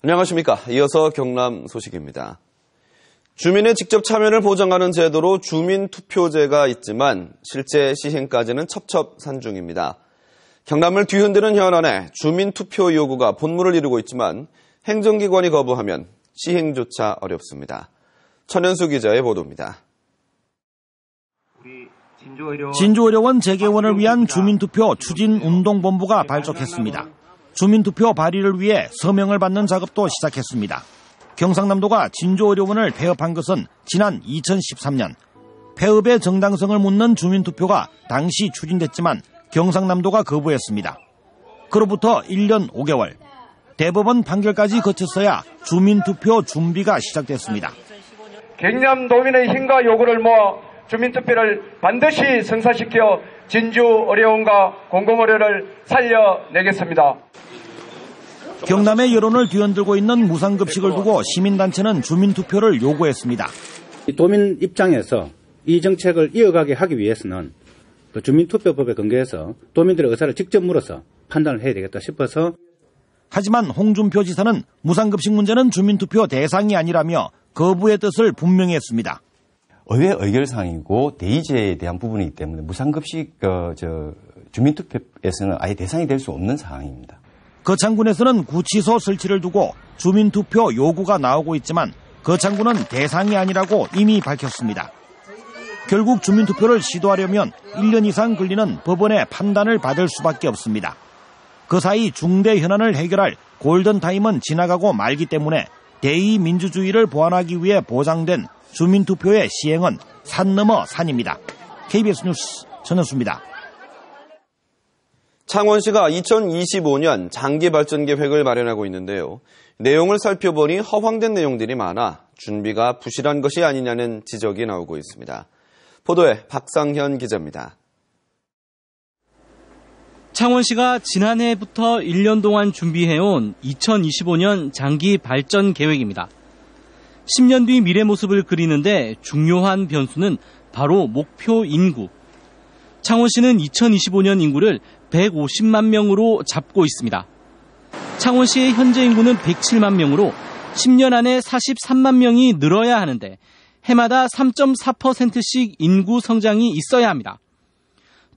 안녕하십니까. 이어서 경남 소식입니다. 주민의 직접 참여를 보장하는 제도로 주민투표제가 있지만 실제 시행까지는 첩첩산중입니다. 경남을 뒤흔드는 현안에 주민투표 요구가 본물을 이루고 있지만 행정기관이 거부하면 시행조차 어렵습니다. 천연수 기자의 보도입니다. 진주의료원 재개원을 위한 주민투표 추진운동본부가 발족했습니다. 주민투표 발의를 위해 서명을 받는 작업도 시작했습니다. 경상남도가 진주의료원을 폐업한 것은 지난 2013년. 폐업의 정당성을 묻는 주민투표가 당시 추진됐지만 경상남도가 거부했습니다. 그로부터 1년 5개월. 대법원 판결까지 거쳤어야 주민투표 준비가 시작됐습니다. 경남도민의 힘과 요구를 모아 주민투표를 반드시 성사시켜 진주의료원과 공공의료를 살려내겠습니다. 경남의 여론을 뒤흔들고 있는 무상급식을 두고 시민단체는 주민투표를 요구했습니다. 도민 입장에서 이 정책을 이어가게 하기 위해서는 주민투표법에 근거해서 도민들의 의사를 직접 물어서 판단을 해야 되겠다 싶어서. 하지만 홍준표 지사는 무상급식 문제는 주민투표 대상이 아니라며 거부의 뜻을 분명히 했습니다. 의회 의결사항이고 대의제에 대한 부분이기 때문에 무상급식 주민투표에서는 아예 대상이 될 수 없는 사항입니다. 거창군에서는 구치소 설치를 두고 주민투표 요구가 나오고 있지만 거창군은 대상이 아니라고 이미 밝혔습니다. 결국 주민투표를 시도하려면 1년 이상 걸리는 법원의 판단을 받을 수밖에 없습니다. 그 사이 중대 현안을 해결할 골든타임은 지나가고 말기 때문에 대의민주주의를 보완하기 위해 보장된 주민투표의 시행은 산 넘어 산입니다. KBS 뉴스 전현수입니다. 창원시가 2025년 장기발전 계획을 마련하고 있는데요. 내용을 살펴보니 허황된 내용들이 많아 준비가 부실한 것이 아니냐는 지적이 나오고 있습니다. 보도에 박상현 기자입니다. 창원시가 지난해부터 1년 동안 준비해온 2025년 장기발전 계획입니다. 10년 뒤 미래 모습을 그리는데 중요한 변수는 바로 목표 인구. 창원시는 2025년 인구를 150만 명으로 잡고 있습니다. 창원시의 현재 인구는 107만 명으로 10년 안에 43만 명이 늘어야 하는데 해마다 3.4%씩 인구 성장이 있어야 합니다.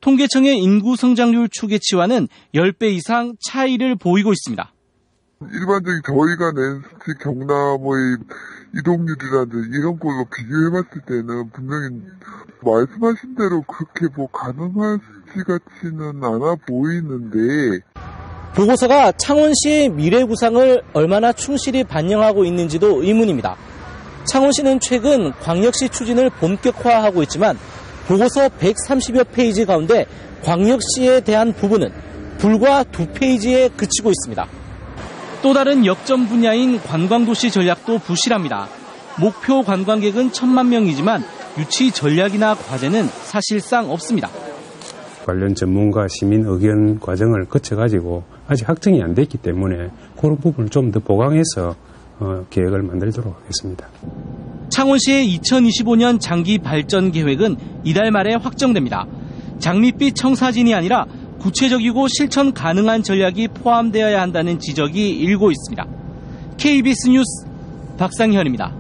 통계청의 인구 성장률 추계치와는 10배 이상 차이를 보이고 있습니다. 일반적인 저희가 낸 경남의 이동률이라든지 이런 걸로 비교해봤을 때는 분명히 말씀하신 대로 그렇게 가능할 것 같지는 않아 보이는데. 보고서가 창원시의 미래 구상을 얼마나 충실히 반영하고 있는지도 의문입니다. 창원시는 최근 광역시 추진을 본격화하고 있지만 보고서 130여 페이지 가운데 광역시에 대한 부분은 불과 2페이지에 그치고 있습니다. 또 다른 역점 분야인 관광도시 전략도 부실합니다. 목표 관광객은 1,000만 명이지만 유치 전략이나 과제는 사실상 없습니다. 관련 전문가 시민 의견 과정을 거쳐가지고 아직 확정이 안 됐기 때문에 그런 부분을 좀 더 보강해서 계획을 만들도록 하겠습니다. 창원시의 2025년 장기 발전 계획은 이달 말에 확정됩니다. 장밋빛 청사진이 아니라 구체적이고 실천 가능한 전략이 포함되어야 한다는 지적이 일고 있습니다. KBS 뉴스 박상현입니다.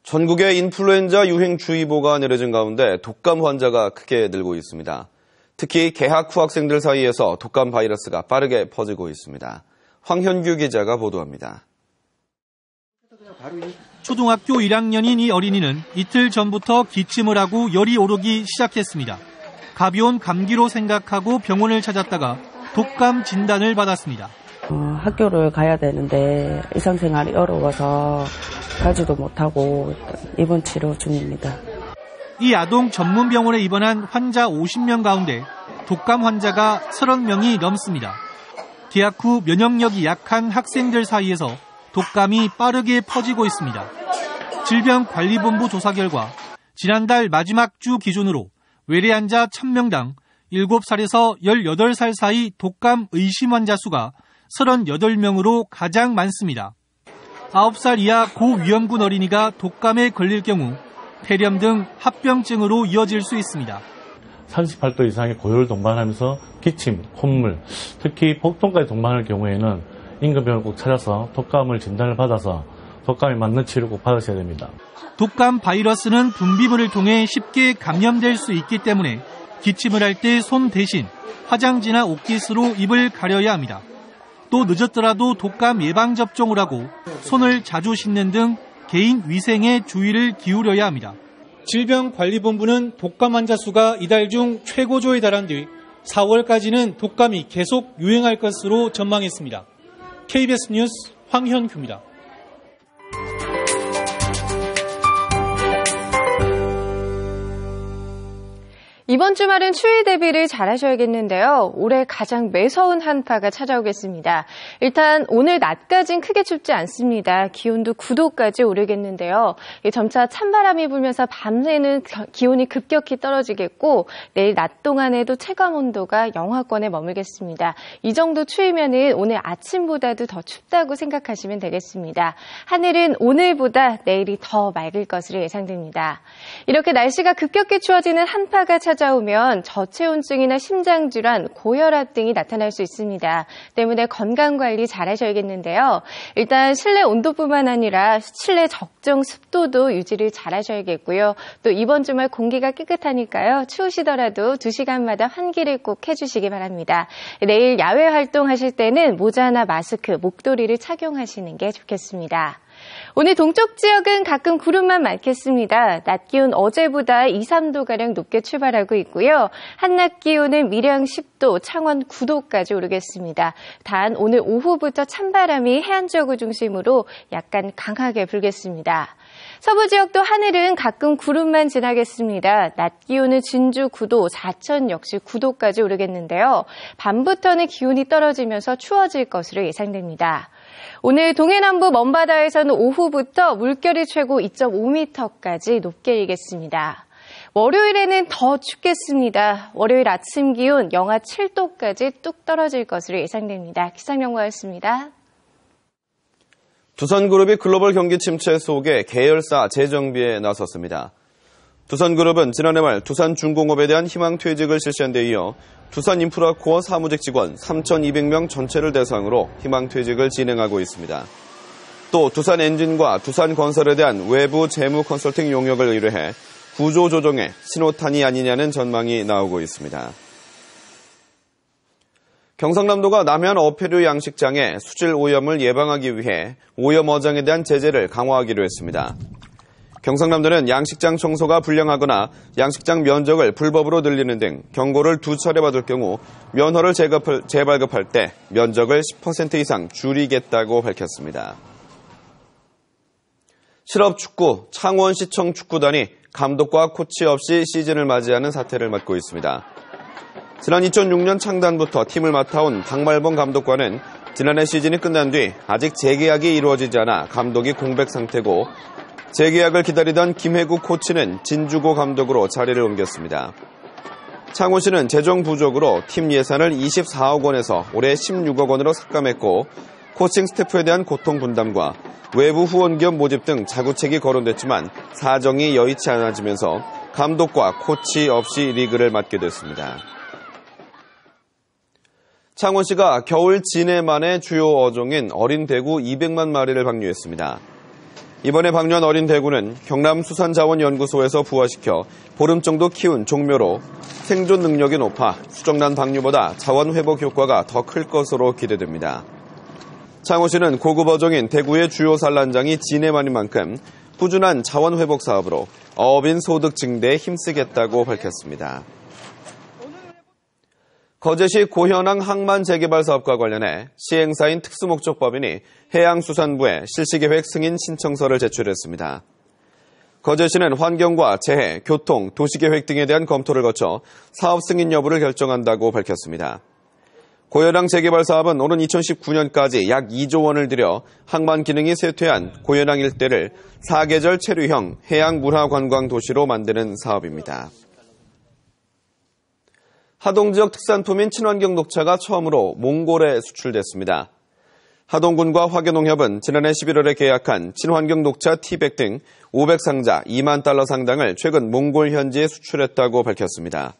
전국에 인플루엔자 유행주의보가 내려진 가운데 독감 환자가 크게 늘고 있습니다. 특히 개학 후 학생들 사이에서 독감 바이러스가 빠르게 퍼지고 있습니다. 황현규 기자가 보도합니다. 초등학교 1학년인 이 어린이는 이틀 전부터 기침을 하고 열이 오르기 시작했습니다. 가벼운 감기로 생각하고 병원을 찾았다가 독감 진단을 받았습니다. 학교를 가야 되는데 일상생활이 어려워서 가지도 못하고 입원 치료 중입니다. 이 아동 전문병원에 입원한 환자 50명 가운데 독감 환자가 30명이 넘습니다. 개학 후 면역력이 약한 학생들 사이에서 독감이 빠르게 퍼지고 있습니다. 질병관리본부 조사 결과 지난달 마지막 주 기준으로 외래 환자 1000명당 7살에서 18살 사이 독감 의심 환자 수가 38명으로 가장 많습니다. 9살 이하 고위험군 어린이가 독감에 걸릴 경우 폐렴 등 합병증으로 이어질 수 있습니다. 38도 이상의 고열을 동반하면서 기침, 콧물, 특히 복통까지 동반할 경우에는 인근 병원을 꼭 찾아서 독감을 진단을 받아서 독감에 맞는 치료를 꼭 받으셔야 됩니다. 독감 바이러스는 분비물을 통해 쉽게 감염될 수 있기 때문에 기침을 할 때 손 대신 화장지나 옷깃으로 입을 가려야 합니다. 또 늦었더라도 독감 예방접종을 하고 손을 자주 씻는 등 개인 위생에 주의를 기울여야 합니다. 질병관리본부는 독감 환자 수가 이달 중 최고조에 달한 뒤 4월까지는 독감이 계속 유행할 것으로 전망했습니다. KBS 뉴스 황현규입니다. 이번 주말은 추위 대비를 잘하셔야겠는데요. 올해 가장 매서운 한파가 찾아오겠습니다. 일단 오늘 낮까지는 크게 춥지 않습니다. 기온도 9도까지 오르겠는데요. 점차 찬바람이 불면서 밤새는 기온이 급격히 떨어지겠고 내일 낮 동안에도 체감온도가 영하권에 머물겠습니다. 이 정도 추위면은 오늘 아침보다도 더 춥다고 생각하시면 되겠습니다. 하늘은 오늘보다 내일이 더 맑을 것으로 예상됩니다. 이렇게 날씨가 급격히 추워지는 한파가 찾아오면 저체온증이나 심장질환, 고혈압 등이 나타날 수 있습니다. 때문에 건강관리 잘 하셔야겠는데요. 일단 실내 온도뿐만 아니라 실내 적정 습도도 유지를 잘 하셔야겠고요. 또 이번 주말 공기가 깨끗하니까요. 추우시더라도 2시간마다 환기를 꼭 해주시기 바랍니다. 내일 야외 활동하실 때는 모자나 마스크, 목도리를 착용하시는 게 좋겠습니다. 오늘 동쪽 지역은 가끔 구름만 많겠습니다. 낮 기온 어제보다 2, 3도가량 높게 출발하고 있고요. 한낮 기온은 밀양 10도, 창원 9도까지 오르겠습니다. 단 오늘 오후부터 찬바람이 해안 지역을 중심으로 약간 강하게 불겠습니다. 서부 지역도 하늘은 가끔 구름만 지나겠습니다. 낮 기온은 진주 9도, 사천 역시 9도까지 오르겠는데요. 밤부터는 기온이 떨어지면서 추워질 것으로 예상됩니다. 오늘 동해남부 먼바다에서는 오후부터 물결이 최고 2.5m까지 높게 일겠습니다. 월요일에는 더 춥겠습니다. 월요일 아침 기온 영하 7도까지 뚝 떨어질 것으로 예상됩니다. 기상연구원이었습니다. 두산그룹이 글로벌 경기 침체 속에 계열사 재정비에 나섰습니다. 두산그룹은 지난해 말 두산중공업에 대한 희망퇴직을 실시한 데 이어 두산인프라코어 사무직 직원 3,200명 전체를 대상으로 희망퇴직을 진행하고 있습니다. 또 두산엔진과 두산건설에 대한 외부 재무 컨설팅 용역을 의뢰해 구조조정에 신호탄이 아니냐는 전망이 나오고 있습니다. 경상남도가 남해안 어패류 양식장의 수질 오염을 예방하기 위해 오염 어장에 대한 제재를 강화하기로 했습니다. 경상남도는 양식장 청소가 불량하거나 양식장 면적을 불법으로 늘리는 등 경고를 2차례 받을 경우 면허를 재발급할 때 면적을 10% 이상 줄이겠다고 밝혔습니다. 실업축구 창원시청 축구단이 감독과 코치 없이 시즌을 맞이하는 사태를 맞고 있습니다. 지난 2006년 창단부터 팀을 맡아온 박말봉 감독과는 지난해 시즌이 끝난 뒤 아직 재계약이 이루어지지 않아 감독이 공백 상태고 재계약을 기다리던 김혜국 코치는 진주고 감독으로 자리를 옮겼습니다. 창원시는 재정 부족으로 팀 예산을 24억 원에서 올해 16억 원으로 삭감했고 코칭 스태프에 대한 고통 분담과 외부 후원 기업 모집 등 자구책이 거론됐지만 사정이 여의치 않아지면서 감독과 코치 없이 리그를 맡게 됐습니다. 창원시가 겨울 진해만의 주요 어종인 어린 대구 200만 마리를 방류했습니다. 이번에 방류한 어린 대구는 경남수산자원연구소에서 부화시켜 보름 정도 키운 종묘로 생존 능력이 높아 수정란 방류보다 자원 회복 효과가 더 클 것으로 기대됩니다. 창원시는 고급 어종인 대구의 주요 산란장이 진해만인 만큼 꾸준한 자원 회복 사업으로 어업인 소득 증대에 힘쓰겠다고 밝혔습니다. 거제시 고현항 항만 재개발 사업과 관련해 시행사인 특수목적법인이 해양수산부에 실시계획 승인 신청서를 제출했습니다. 거제시는 환경과 재해, 교통, 도시계획 등에 대한 검토를 거쳐 사업 승인 여부를 결정한다고 밝혔습니다. 고현항 재개발 사업은 오는 2019년까지 약 2조 원을 들여 항만 기능이 쇠퇴한 고현항 일대를 사계절 체류형 해양 문화관광 도시로 만드는 사업입니다. 하동지역 특산품인 친환경 녹차가 처음으로 몽골에 수출됐습니다. 하동군과 화교농협은 지난해 11월에 계약한 친환경 녹차 티백 등 500상자 2만 달러 상당을 최근 몽골 현지에 수출했다고 밝혔습니다.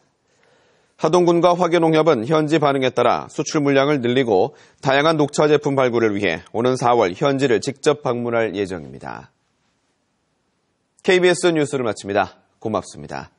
하동군과 화교농협은 현지 반응에 따라 수출 물량을 늘리고 다양한 녹차 제품 발굴을 위해 오는 4월 현지를 직접 방문할 예정입니다. KBS 뉴스를 마칩니다. 고맙습니다.